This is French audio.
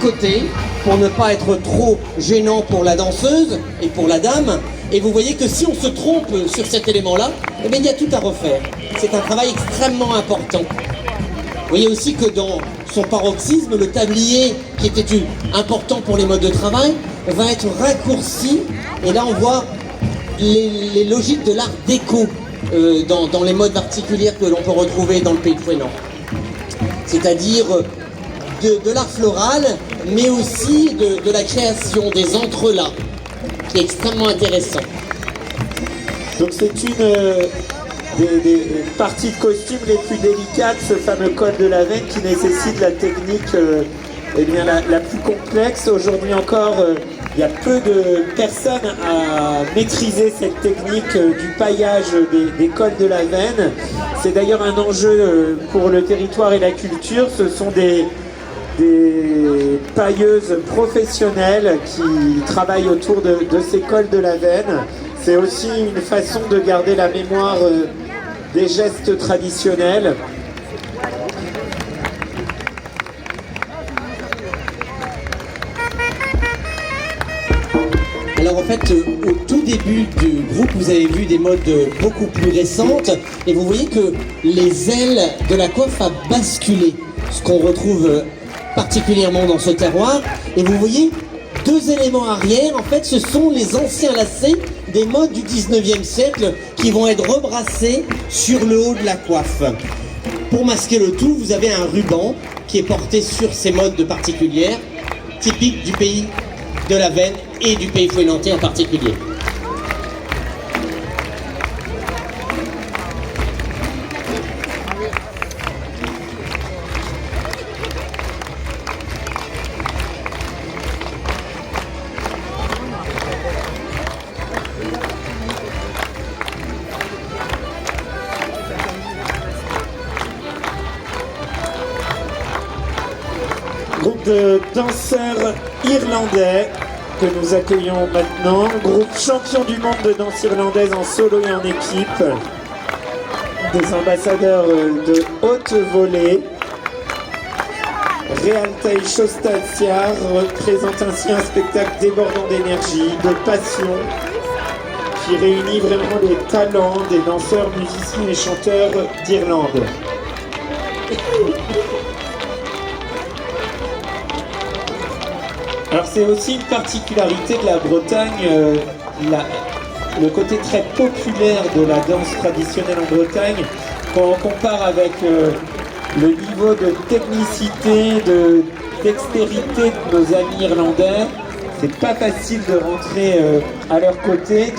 côté pour ne pas être trop gênant pour la danseuse et pour la dame. Et vous voyez que si on se trompe sur cet élément-là, eh bien, il y a tout à refaire. C'est un travail extrêmement important. Vous voyez aussi que dans son paroxysme, le tablier, qui était important pour les modes de travail, va être raccourci. Et là, on voit les logiques de l'art déco dans les modes particuliers que l'on peut retrouver dans le pays de Fouesnant. C'est-à-dire de l'art floral, mais aussi de la création des entrelacs, qui est extrêmement intéressant. Donc c'est une des parties de costume les plus délicates, ce fameux col de la veine qui nécessite la technique eh bien, la plus complexe. Aujourd'hui encore, il y a peu de personnes à maîtriser cette technique du paillage des cols de la veine. C'est d'ailleurs un enjeu pour le territoire et la culture. Ce sont des pailleuses professionnelles qui travaillent autour de ces cols de la veine. C'est aussi une façon de garder la mémoire des gestes traditionnels. Alors en fait, au tout début du groupe, vous avez vu des modes beaucoup plus récentes et vous voyez que les ailes de la coiffe a basculé, ce qu'on retrouve particulièrement dans ce terroir. Et vous voyez deux éléments arrière, en fait ce sont les anciens lacets des modes du 19e siècle qui vont être rebrassés sur le haut de la coiffe. Pour masquer le tout, vous avez un ruban qui est porté sur ces modes particulières, typiques du pays de la veine et du pays fouesnantais en particulier. Groupe de danseurs irlandais que nous accueillons maintenant. Groupe champion du monde de danse irlandaise en solo et en équipe. Des ambassadeurs de haute volée. Realtei Shostacia représente ainsi un spectacle débordant d'énergie, de passion, qui réunit vraiment les talents des danseurs, musiciens et chanteurs d'Irlande. Alors c'est aussi une particularité de la Bretagne, le côté très populaire de la danse traditionnelle en Bretagne, quand on compare avec le niveau de technicité, de dextérité de nos amis irlandais, c'est pas facile de rentrer à leur côté.